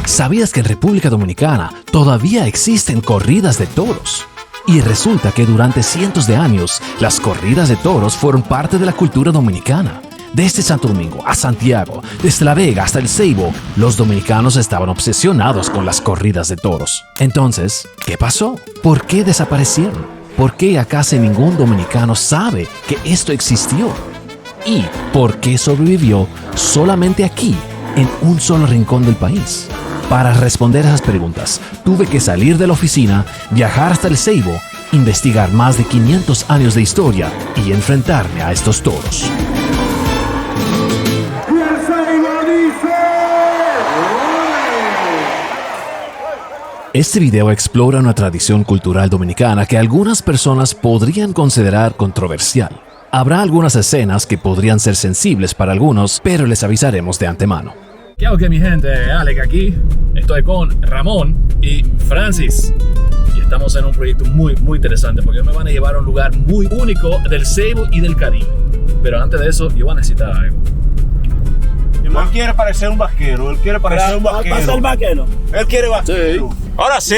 ¿Sabías que en República Dominicana todavía existen corridas de toros? Y resulta que durante cientos de años, las corridas de toros fueron parte de la cultura dominicana. Desde Santo Domingo a Santiago, desde La Vega hasta El Ceibo, los dominicanos estaban obsesionados con las corridas de toros. Entonces, ¿qué pasó? ¿Por qué desaparecieron? ¿Por qué acaso ningún dominicano sabe que esto existió? ¿Y por qué sobrevivió solamente aquí, en un solo rincón del país? Para responder a esas preguntas, tuve que salir de la oficina, viajar hasta El Ceibo, investigar más de 500 años de historia y enfrentarme a estos toros. Este video explora una tradición cultural dominicana que algunas personas podrían considerar controversial. Habrá algunas escenas que podrían ser sensibles para algunos, pero les avisaremos de antemano. ¿Qué hago, mi gente? Alex aquí. Estoy con Ramón y Francis. Y estamos en un proyecto muy interesante porque me van a llevar a un lugar muy único del Ceibo y del Caribe. Pero antes de eso, yo voy a necesitar algo. Él quiere parecer un vaquero, él quiere parecer un vaquero. ¿Pasa el vaquero? Él quiere vaquero. Sí. Ahora sí.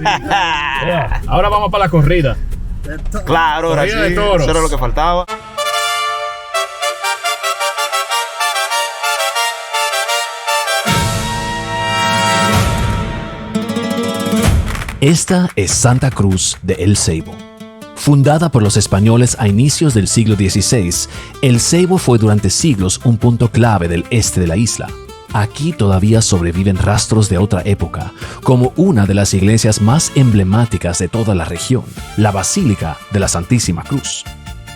Yeah. Ahora vamos para la corrida. Claro, ahora sí. Corrida de toros. Eso era lo que faltaba. Esta es Santa Cruz de El Ceibo. Fundada por los españoles a inicios del siglo XVI, El Ceibo fue durante siglos un punto clave del este de la isla. Aquí todavía sobreviven rastros de otra época, como una de las iglesias más emblemáticas de toda la región, la Basílica de la Santísima Cruz.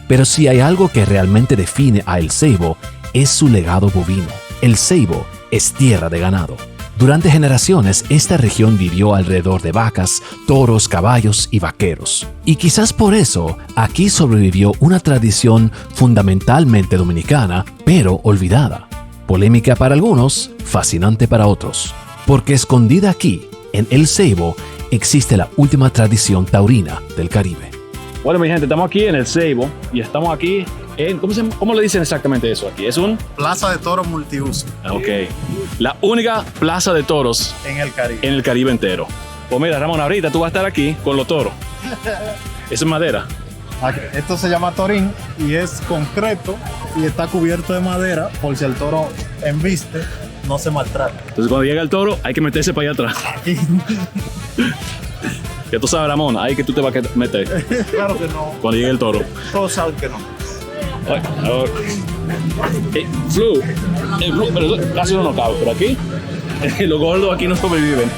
Pero si hay algo que realmente define a El Ceibo, es su legado bovino. El Ceibo es tierra de ganado. Durante generaciones, esta región vivió alrededor de vacas, toros, caballos y vaqueros. Y quizás por eso, aquí sobrevivió una tradición fundamentalmente dominicana, pero olvidada. Polémica para algunos, fascinante para otros. Porque escondida aquí, en El Ceibo, existe la última tradición taurina del Caribe. Bueno, mi gente, estamos aquí en El Ceibo y estamos aquí en... ¿Cómo le dicen exactamente eso aquí? Es un... Plaza de toros multiuso. Ok. La única plaza de toros En el Caribe. en el Caribe entero. Pues mira, Ramón, ahorita tú vas a estar aquí con los toros. Eso es madera. Esto se llama torín y es concreto y está cubierto de madera por si el toro embiste, no se maltrata. Entonces cuando llega el toro hay que meterse para allá atrás. Ya tú sabes, Ramón, ahí que tú te vas a meter Claro que no. cuando llegue el toro. Todos saben que no. Ay, ahora. Flu, pero eso casi no cabe, pero aquí los gordos aquí no sobreviven.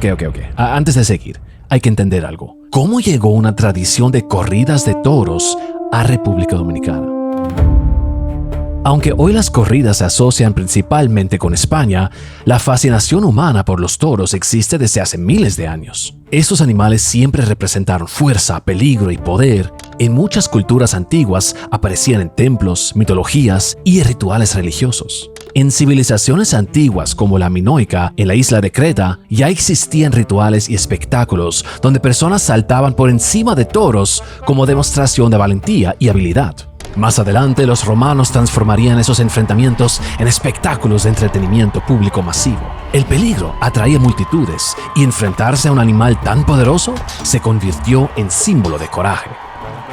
Ok. Antes de seguir, hay que entender algo. ¿Cómo llegó una tradición de corridas de toros a República Dominicana? Aunque hoy las corridas se asocian principalmente con España, la fascinación humana por los toros existe desde hace miles de años. Estos animales siempre representaron fuerza, peligro y poder. En muchas culturas antiguas aparecían en templos, mitologías y rituales religiosos. En civilizaciones antiguas como la minoica, en la isla de Creta, ya existían rituales y espectáculos donde personas saltaban por encima de toros como demostración de valentía y habilidad. Más adelante, los romanos transformarían esos enfrentamientos en espectáculos de entretenimiento público masivo. El peligro atraía multitudes y enfrentarse a un animal tan poderoso se convirtió en símbolo de coraje.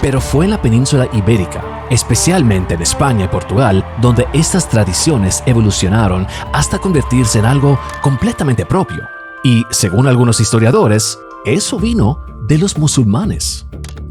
Pero fue en la península ibérica, especialmente en España y Portugal, donde estas tradiciones evolucionaron hasta convertirse en algo completamente propio. Y, según algunos historiadores, eso vino de los musulmanes.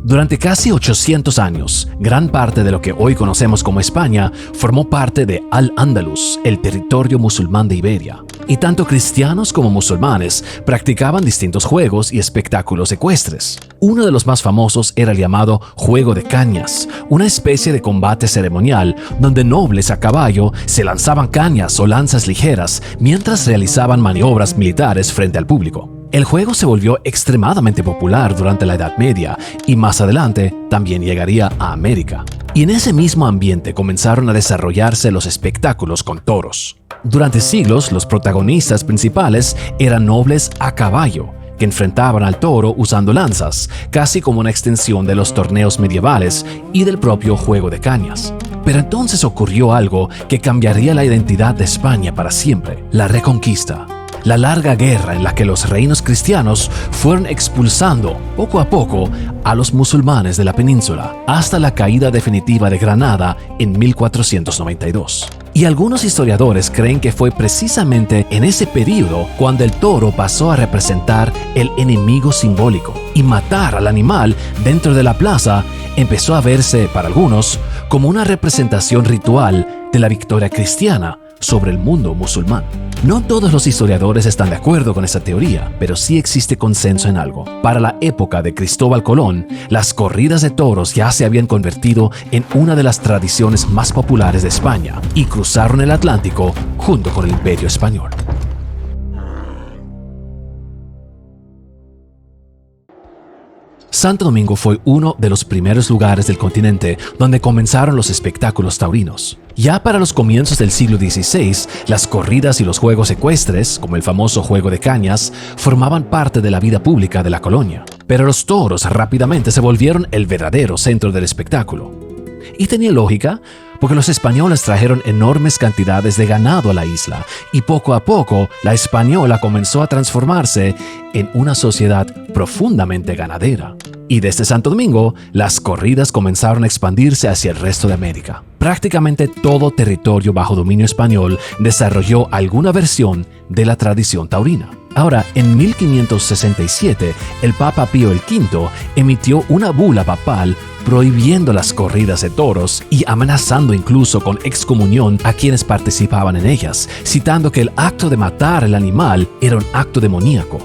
Durante casi 800 años, gran parte de lo que hoy conocemos como España formó parte de Al-Ándalus, el territorio musulmán de Iberia. Y tanto cristianos como musulmanes practicaban distintos juegos y espectáculos ecuestres. Uno de los más famosos era el llamado Juego de Cañas, una especie de combate ceremonial donde nobles a caballo se lanzaban cañas o lanzas ligeras mientras realizaban maniobras militares frente al público. El juego se volvió extremadamente popular durante la Edad Media y más adelante también llegaría a América. Y en ese mismo ambiente comenzaron a desarrollarse los espectáculos con toros. Durante siglos, los protagonistas principales eran nobles a caballo, que enfrentaban al toro usando lanzas, casi como una extensión de los torneos medievales y del propio Juego de Cañas. Pero entonces ocurrió algo que cambiaría la identidad de España para siempre: la Reconquista. La larga guerra en la que los reinos cristianos fueron expulsando poco a poco a los musulmanes de la península hasta la caída definitiva de Granada en 1492. Y algunos historiadores creen que fue precisamente en ese periodo cuando el toro pasó a representar el enemigo simbólico, y matar al animal dentro de la plaza empezó a verse para algunos como una representación ritual de la victoria cristiana sobre el mundo musulmán. No todos los historiadores están de acuerdo con esa teoría, pero sí existe consenso en algo. Para la época de Cristóbal Colón, las corridas de toros ya se habían convertido en una de las tradiciones más populares de España y cruzaron el Atlántico junto con el Imperio Español. Santo Domingo fue uno de los primeros lugares del continente donde comenzaron los espectáculos taurinos. Ya para los comienzos del siglo XVI, las corridas y los juegos ecuestres, como el famoso Juego de Cañas, formaban parte de la vida pública de la colonia. Pero los toros rápidamente se volvieron el verdadero centro del espectáculo. Y tenía lógica, porque los españoles trajeron enormes cantidades de ganado a la isla, y poco a poco la española comenzó a transformarse en una sociedad profundamente ganadera. Y desde Santo Domingo, las corridas comenzaron a expandirse hacia el resto de América. Prácticamente todo territorio bajo dominio español desarrolló alguna versión de la tradición taurina. Ahora, en 1567, el Papa Pío V emitió una bula papal prohibiendo las corridas de toros y amenazando incluso con excomunión a quienes participaban en ellas, citando que el acto de matar el animal era un acto demoníaco.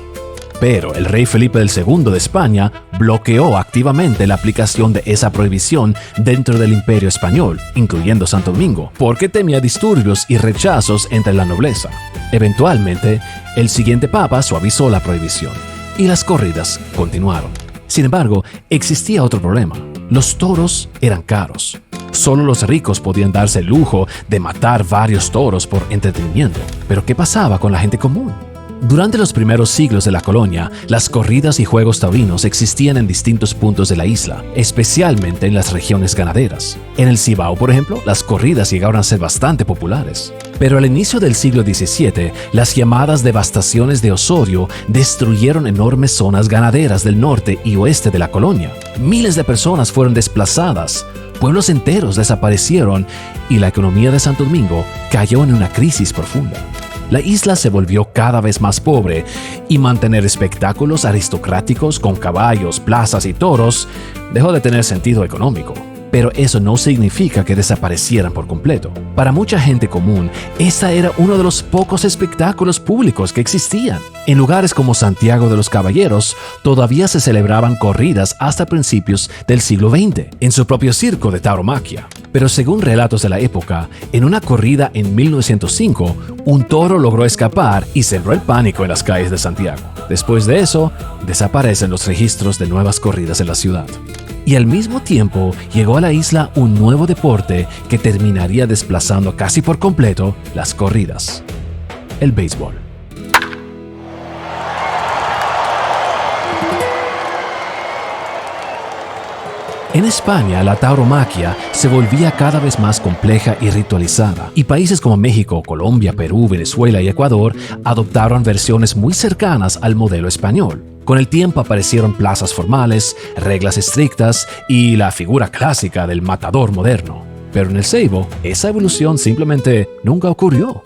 Pero el rey Felipe II de España bloqueó activamente la aplicación de esa prohibición dentro del Imperio Español, incluyendo Santo Domingo, porque temía disturbios y rechazos entre la nobleza. Eventualmente, el siguiente papa suavizó la prohibición y las corridas continuaron. Sin embargo, existía otro problema. Los toros eran caros. Solo los ricos podían darse el lujo de matar varios toros por entretenimiento. Pero ¿qué pasaba con la gente común? Durante los primeros siglos de la colonia, las corridas y juegos taurinos existían en distintos puntos de la isla, especialmente en las regiones ganaderas. En el Cibao, por ejemplo, las corridas llegaron a ser bastante populares. Pero al inicio del siglo XVII, las llamadas devastaciones de Osorio destruyeron enormes zonas ganaderas del norte y oeste de la colonia. Miles de personas fueron desplazadas, pueblos enteros desaparecieron y la economía de Santo Domingo cayó en una crisis profunda. La isla se volvió cada vez más pobre y mantener espectáculos aristocráticos con caballos, plazas y toros dejó de tener sentido económico. Pero eso no significa que desaparecieran por completo. Para mucha gente común, esta era uno de los pocos espectáculos públicos que existían. En lugares como Santiago de los Caballeros, todavía se celebraban corridas hasta principios del siglo XX, en su propio circo de tauromaquia. Pero según relatos de la época, en una corrida en 1905, un toro logró escapar y sembró el pánico en las calles de Santiago. Después de eso, desaparecen los registros de nuevas corridas en la ciudad. Y al mismo tiempo llegó a la isla un nuevo deporte que terminaría desplazando casi por completo las corridas: el béisbol. En España, la tauromaquia se volvía cada vez más compleja y ritualizada, y países como México, Colombia, Perú, Venezuela y Ecuador adoptaron versiones muy cercanas al modelo español. Con el tiempo aparecieron plazas formales, reglas estrictas y la figura clásica del matador moderno. Pero en el Ceibo, esa evolución simplemente nunca ocurrió.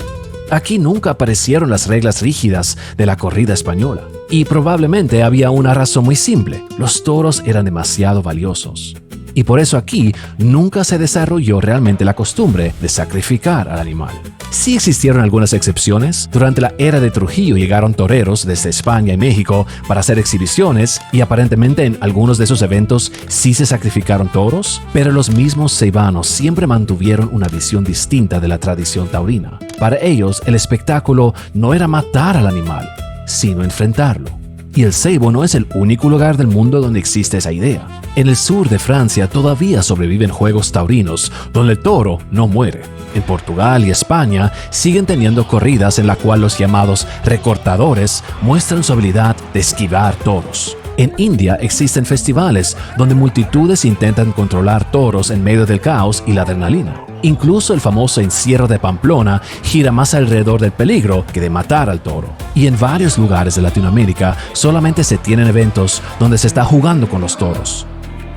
Aquí nunca aparecieron las reglas rígidas de la corrida española. Y probablemente había una razón muy simple: los toros eran demasiado valiosos. Y por eso aquí nunca se desarrolló realmente la costumbre de sacrificar al animal. Sí existieron algunas excepciones. Durante la era de Trujillo llegaron toreros desde España y México para hacer exhibiciones, y aparentemente en algunos de esos eventos sí se sacrificaron toros, pero los mismos ceibanos siempre mantuvieron una visión distinta de la tradición taurina. Para ellos, el espectáculo no era matar al animal, sino enfrentarlo. Y el ceibo no es el único lugar del mundo donde existe esa idea. En el sur de Francia todavía sobreviven juegos taurinos donde el toro no muere. En Portugal y España siguen teniendo corridas en la cual los llamados recortadores muestran su habilidad de esquivar toros. En India existen festivales donde multitudes intentan controlar toros en medio del caos y la adrenalina. Incluso el famoso encierro de Pamplona gira más alrededor del peligro que de matar al toro. Y en varios lugares de Latinoamérica solamente se tienen eventos donde se está jugando con los toros.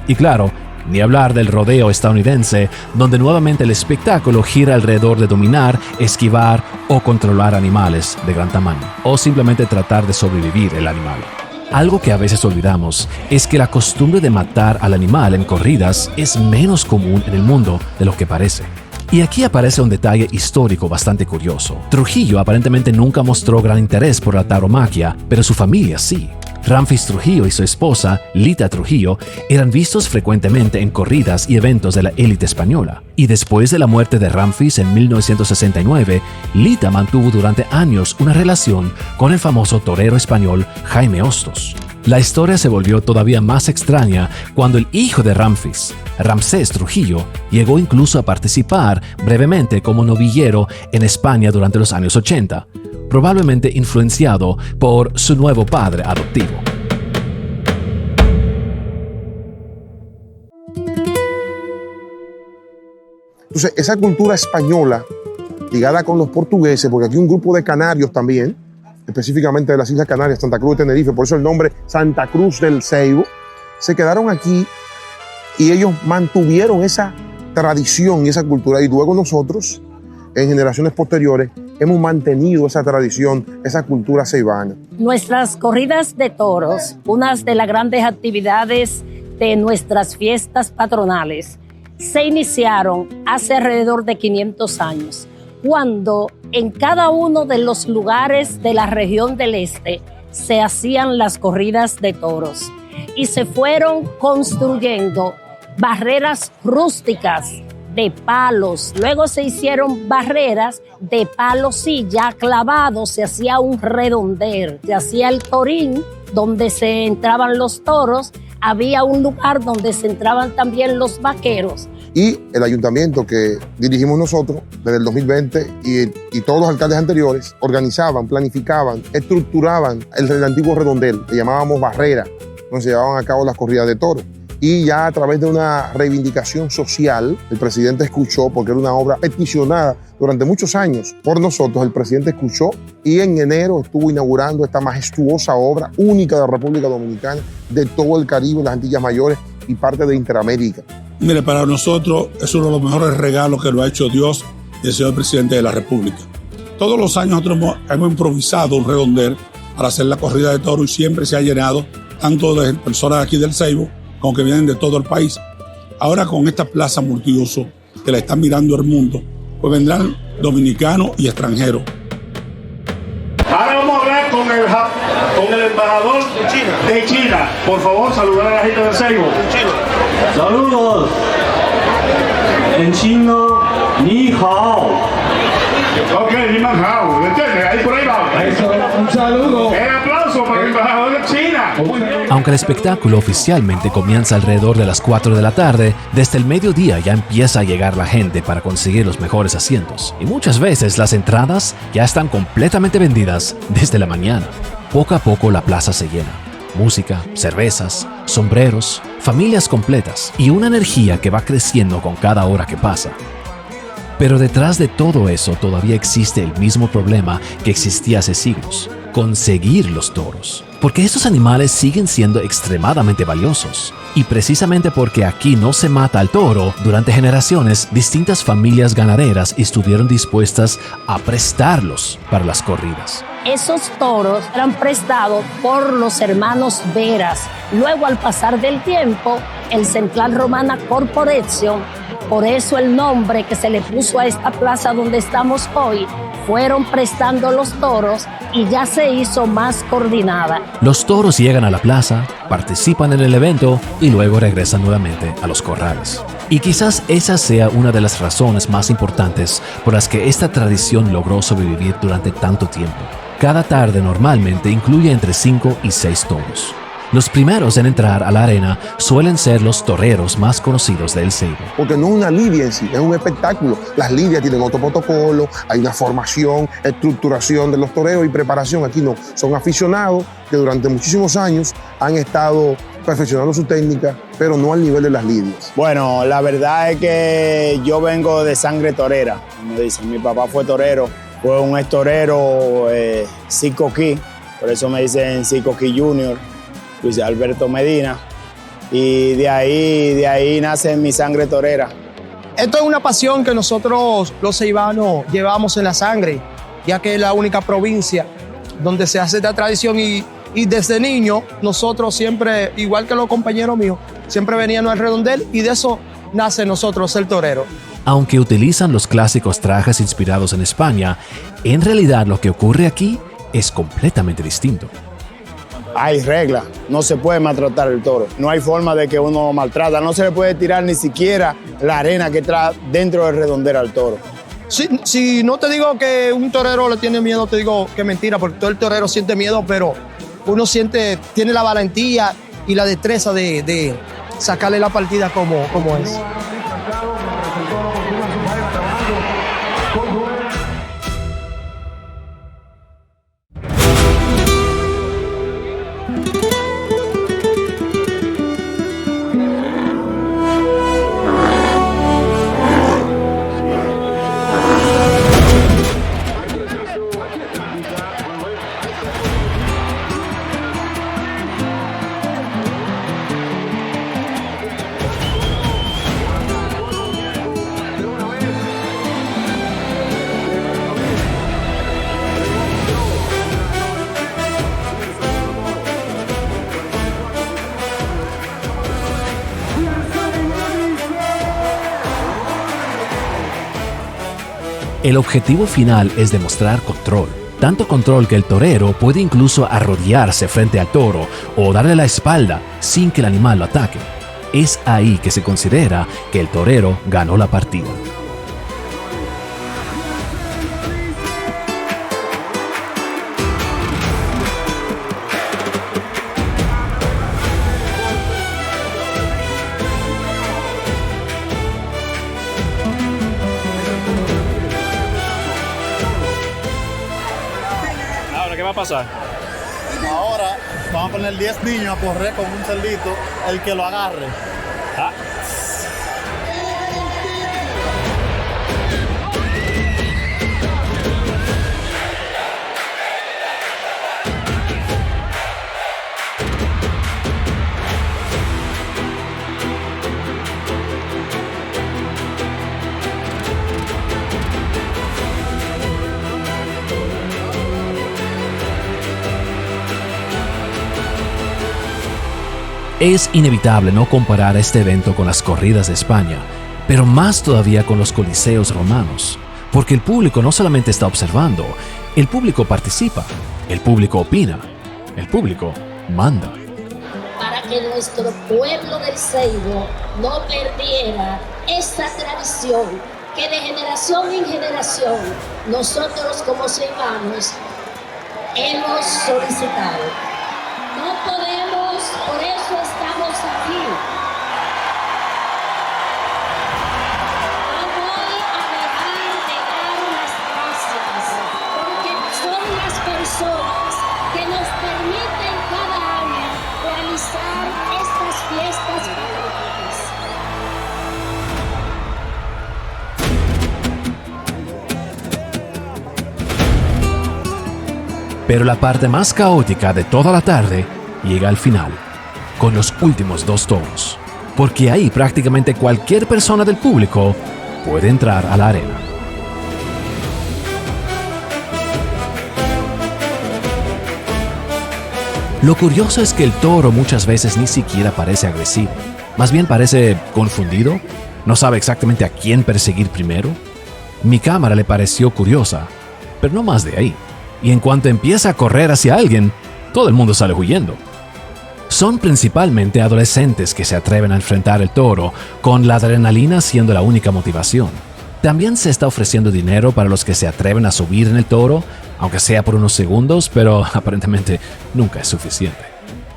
Y claro, ni hablar del rodeo estadounidense, donde nuevamente el espectáculo gira alrededor de dominar, esquivar o controlar animales de gran tamaño, o simplemente tratar de sobrevivir el animal. Algo que a veces olvidamos es que la costumbre de matar al animal en corridas es menos común en el mundo de lo que parece. Y aquí aparece un detalle histórico bastante curioso. Trujillo aparentemente nunca mostró gran interés por la tauromaquia, pero su familia sí. Ramfis Trujillo y su esposa, Lita Trujillo, eran vistos frecuentemente en corridas y eventos de la élite española. Y después de la muerte de Ramfis en 1969, Lita mantuvo durante años una relación con el famoso torero español Jaime Hostos. La historia se volvió todavía más extraña cuando el hijo de Ramfis, Ramsés Trujillo, llegó incluso a participar brevemente como novillero en España durante los años 80. Probablemente influenciado por su nuevo padre adoptivo. Entonces, esa cultura española, ligada con los portugueses, porque aquí hay un grupo de canarios también, específicamente de las Islas Canarias, Santa Cruz de Tenerife, por eso el nombre Santa Cruz del Ceibo, se quedaron aquí y ellos mantuvieron esa tradición y esa cultura. Y luego nosotros, en generaciones posteriores, hemos mantenido esa tradición, esa cultura ceibana. Nuestras corridas de toros, una de las grandes actividades de nuestras fiestas patronales, se iniciaron hace alrededor de 500 años, cuando en cada uno de los lugares de la región del este se hacían las corridas de toros y se fueron construyendo barreras rústicas de palos. Luego se hicieron barreras de palos ya clavados, se hacía un redondel, se hacía el torín donde se entraban los toros, había un lugar donde se entraban también los vaqueros. Y el ayuntamiento que dirigimos nosotros desde el 2020 y todos los alcaldes anteriores organizaban, planificaban, estructuraban el antiguo redondel, le llamábamos barrera, donde se llevaban a cabo las corridas de toros. Y ya a través de una reivindicación social, el presidente escuchó, porque era una obra peticionada durante muchos años por nosotros, el presidente escuchó y en enero estuvo inaugurando esta majestuosa obra única de la República Dominicana, de todo el Caribe, las Antillas Mayores y parte de Interamérica. Mire, para nosotros es uno de los mejores regalos que lo ha hecho Dios y el señor presidente de la República. Todos los años nosotros hemos improvisado un redondel para hacer la corrida de toros y siempre se ha llenado, tanto de personas aquí del Ceibo como que vienen de todo el país. Ahora con esta plaza multiuso que la están mirando el mundo, pues vendrán dominicanos y extranjeros. Ahora vamos a hablar con el embajador de China. Por favor, saludar a la gente del Ceibo. Saludos. En chino, ni hao. Ok, ni man hao. ¿Entiendes? Ahí por ahí va. Eso, un saludo. Un aplauso para el embajador de China. Aunque el espectáculo oficialmente comienza alrededor de las 4 de la tarde, desde el mediodía ya empieza a llegar la gente para conseguir los mejores asientos. Y muchas veces las entradas ya están completamente vendidas desde la mañana. Poco a poco la plaza se llena. Música, cervezas, sombreros, familias completas y una energía que va creciendo con cada hora que pasa. Pero detrás de todo eso todavía existe el mismo problema que existía hace siglos. conseguir los toros. Porque estos animales siguen siendo extremadamente valiosos. Y precisamente porque aquí no se mata al toro, durante generaciones, distintas familias ganaderas estuvieron dispuestas a prestarlos para las corridas. Esos toros eran prestados por los hermanos Veras. Luego, al pasar del tiempo, el Central Romana Corporation, por eso el nombre que se le puso a esta plaza donde estamos hoy, fueron prestando los toros y ya se hizo más coordinada. Los toros llegan a la plaza, participan en el evento y luego regresan nuevamente a los corrales. Y quizás esa sea una de las razones más importantes por las que esta tradición logró sobrevivir durante tanto tiempo. Cada tarde normalmente incluye entre 5 y 6 toros. Los primeros en entrar a la arena suelen ser los toreros más conocidos del Ceibo. Porque no es una lidia en sí, es un espectáculo. Las lidias tienen otro protocolo, hay una formación, estructuración de los toreros y preparación. Aquí no, son aficionados que durante muchísimos años han estado perfeccionando su técnica, pero no al nivel de las lidias. Bueno, la verdad es que yo vengo de sangre torera, como dicen. Mi papá fue torero, fue un ex torero, Cicoquí, por eso me dicen Cicoquí Junior. Luis Alberto Medina, y de ahí nace mi sangre torera. Esto es una pasión que nosotros los ceibanos llevamos en la sangre, ya que es la única provincia donde se hace esta tradición y desde niño nosotros siempre, igual que los compañeros míos, siempre veníamos al redondel y de eso nace nosotros el torero. Aunque utilizan los clásicos trajes inspirados en España, en realidad lo que ocurre aquí es completamente distinto. Hay reglas, no se puede maltratar el toro, no hay forma de que uno maltrata, no se le puede tirar ni siquiera la arena que trae dentro del redondel al toro. Si no te digo que un torero le tiene miedo, te digo que es mentira, porque todo el torero siente miedo, pero uno tiene la valentía y la destreza de sacarle la partida como es. El objetivo final es demostrar control. Tanto control que el torero puede incluso arrodillarse frente al toro o darle la espalda sin que el animal lo ataque. Es ahí que se considera que el torero ganó la partida. ¿Qué va a pasar? Ahora vamos a poner 10 niños a correr con un cerdito, el que lo agarre. Ah. Es inevitable no comparar este evento con las corridas de España, pero más todavía con los coliseos romanos, porque el público no solamente está observando, el público participa, el público opina, el público manda. Para que nuestro pueblo del Ceibo no perdiera esta tradición que de generación en generación nosotros como ceibanos hemos solicitado. No podemos, por eso estamos aquí. No voy a dejar de dar las gracias, porque son las personas que nos permiten cada año realizar estas fiestas patrióticas. Pero la parte más caótica de toda la tarde llega al final, con los últimos 2 toros, porque ahí prácticamente cualquier persona del público puede entrar a la arena. Lo curioso es que el toro muchas veces ni siquiera parece agresivo, más bien parece confundido, no sabe exactamente a quién perseguir primero. Mi cámara le pareció curiosa, pero no más de ahí. Y en cuanto empieza a correr hacia alguien, todo el mundo sale huyendo. Son principalmente adolescentes que se atreven a enfrentar el toro, con la adrenalina siendo la única motivación. También se está ofreciendo dinero para los que se atreven a subir en el toro, aunque sea por unos segundos, pero aparentemente nunca es suficiente.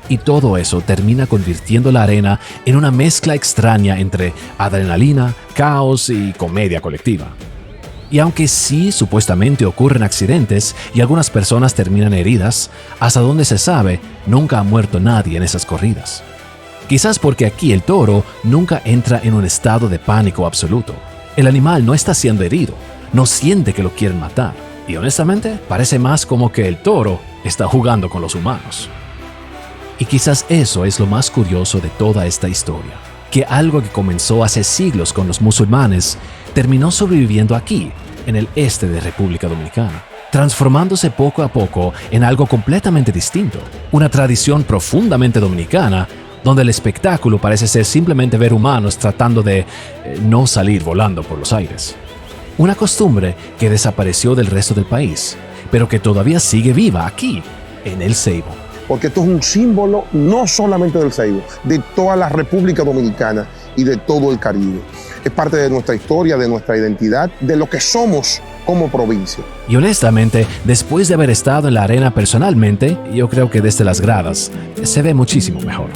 Y todo eso termina convirtiendo la arena en una mezcla extraña entre adrenalina, caos y comedia colectiva. Y aunque sí supuestamente ocurren accidentes y algunas personas terminan heridas, hasta donde se sabe, nunca ha muerto nadie en esas corridas. Quizás porque aquí el toro nunca entra en un estado de pánico absoluto. El animal no está siendo herido, no siente que lo quieren matar. Y honestamente, parece más como que el toro está jugando con los humanos. Y quizás eso es lo más curioso de toda esta historia, que algo que comenzó hace siglos con los musulmanes terminó sobreviviendo aquí, en el este de República Dominicana, transformándose poco a poco en algo completamente distinto, una tradición profundamente dominicana, donde el espectáculo parece ser simplemente ver humanos tratando de no salir volando por los aires. Una costumbre que desapareció del resto del país, pero que todavía sigue viva aquí, en El Ceibo. Porque esto es un símbolo no solamente del Ceibo, de toda la República Dominicana y de todo el Caribe. Es parte de nuestra historia, de nuestra identidad, de lo que somos como provincia. Y honestamente, después de haber estado en la arena personalmente, yo creo que desde las gradas se ve muchísimo mejor.